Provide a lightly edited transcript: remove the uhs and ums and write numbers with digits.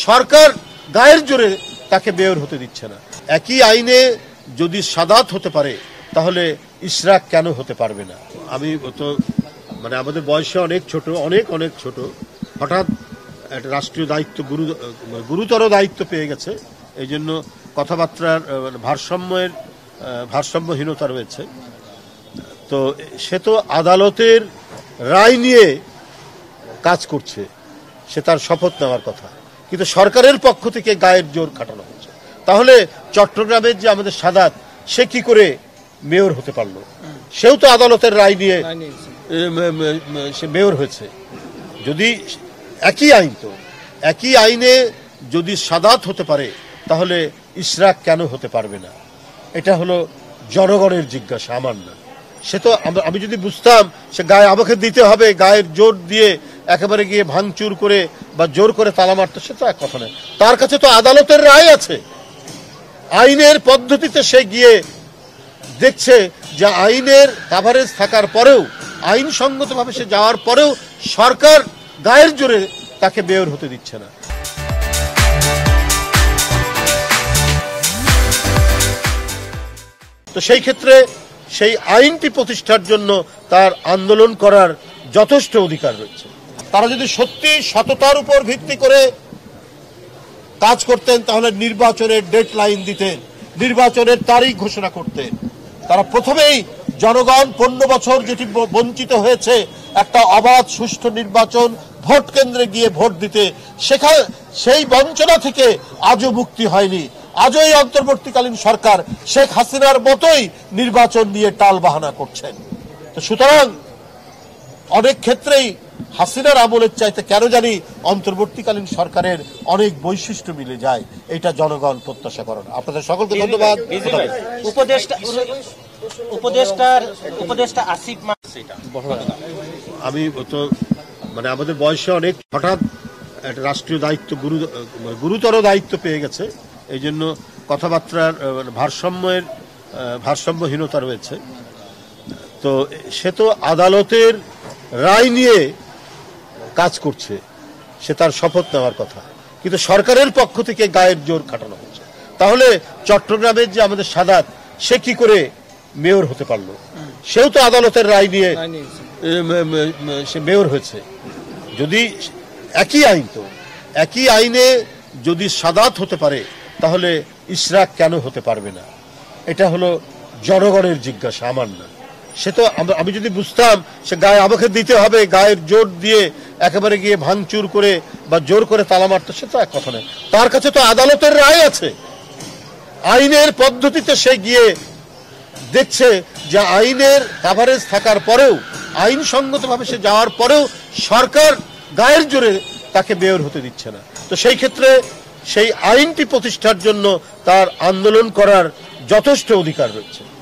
সরকার গায়ের জোরে তাকে মেয়র হতে দিচ্ছে না। একই আইনে যদি সাদাত হতে পারে তাহলে ইশরাক কেন হতে পারবে না? আমি তো আমাদের বয়সে অনেক ছোট, অনেক অনেক ছোট, হঠাৎ একটা রাষ্ট্রীয় দায়িত্ব গুরুতর দায়িত্ব পেয়ে গেছে, এই জন্য কথাবার্তার ভারসাম্যহীনতা রয়েছে। তো সে তো আদালতের রায় নিয়ে কাজ করছে, সে তার শপথ নেওয়ার কথা, কিন্তু সরকারের পক্ষ থেকে গায়ের জোর খাটানো হচ্ছে। তাহলে চট্টগ্রামের যে আমাদের সাদাত, সে কি করে মেয়র হতে পারলো? সেও তো আদালতের রায় নিয়ে সে মেয়র হয়েছে। যদি একই আইন, তো একই আইনে যদি সাদাত হতে পারে তাহলে ইশরাক কেন হতে পারবে না? এটা হলো জনগণের জিজ্ঞাসা, আমার না। সে তো আমি যদি বুঝতাম সে গায়ে আমাকে দিতে হবে, গায়ের জোর দিয়ে একেবারে গিয়ে ভাঙচুর করে বা জোর করে তালা মারতো, সে তো এক কথা নয়। তার কাছে তো আদালতের রায় আছে, আইনের পদ্ধতিতে সে গিয়ে দেখছে যে আইনের কাভারেজ থাকার পরেও, আইনসঙ্গতভাবে সে যাওয়ার পরেও সরকার গায়ের জোরে তাকে মেয়র হতে দিচ্ছে না। তো সেই ক্ষেত্রে সেই আইনটি প্রতিষ্ঠার জন্য তার আন্দোলন করার যথেষ্ট অধিকার রয়েছে। তারা যদি সত্যি সততার উপর ভিত্তি করে কাজ করতেন তাহলে নির্বাচনের ডেডলাইন দিতেন, নির্বাচনের তারিখ ঘোষণা করতেন। তারা প্রথমেই জনগণ 15 বছর যেটি বঞ্চিত হয়েছে একটা অবাধ সুষ্ঠু নির্বাচন, ভোট কেন্দ্রে গিয়ে ভোট দিতে, সেই বঞ্চনা থেকে আজও মুক্তি হয়নি। আজও এই অন্তর্বর্তীকালীন সরকার শেখ হাসিনার মতোই নির্বাচন নিয়ে টালবাহানা করছেন। তো সুতরাং অনেক ক্ষেত্রেই হাসিনার আমলের চাইতে কেন জানি অন্তর্বর্তীকালীন সরকারের অনেক বৈশিষ্ট্য মিলে যায়, এটা জনগণ প্রত্যাশা করেন। আপনাদের সকলকে ধন্যবাদ। আমি তো আমাদের বয়সে অনেক, হঠাৎ একটা রাষ্ট্রীয় দায়িত্ব গুরুতর দায়িত্ব পেয়ে গেছে, এই জন্য কথাবার্তার ভারসাম্যহীনতা রয়েছে। তো সে তো আদালতের রায় নিয়ে কাজ করছে, সে তার শপথ নেওয়ার কথা, কিন্তু সরকারের পক্ষ থেকে গায়ের জোর খাটানো হচ্ছে। তাহলে চট্টগ্রামের যে আমাদের সাদাত, সে কি করে মেয়র হতে পারলো? সেও তো আদালতের রায় নিয়ে সে মেয়র হয়েছে। যদি একই আইন, তো একই আইনে যদি সাদাত হতে পারে তাহলে ইশরাক কেন হতে পারবে না? এটা হলো জনগণের জিজ্ঞাসা, আমার না। সে তো আমি যদি বুঝতাম সে গায়ে আমাকে দিতে হবে, গায়ের জোর দিয়ে একেবারে গিয়ে ভাঙচুর করে বা জোর করে তালা মারতো, সে তো এক কথা নয়। তার কাছে তো আদালতের রায় আছে, আইনের পদ্ধতিতে সে গিয়ে দেখছে যে আইনের কাভারেজ থাকার পরেও, আইনসঙ্গতভাবে সে যাওয়ার পরেও সরকার গায়ের জোরে তাকে মেয়র হতে দিচ্ছে না। তো সেই ক্ষেত্রে সেই আইনটি প্রতিষ্ঠার জন্য তার আন্দোলন করার যথেষ্ট অধিকার রয়েছে।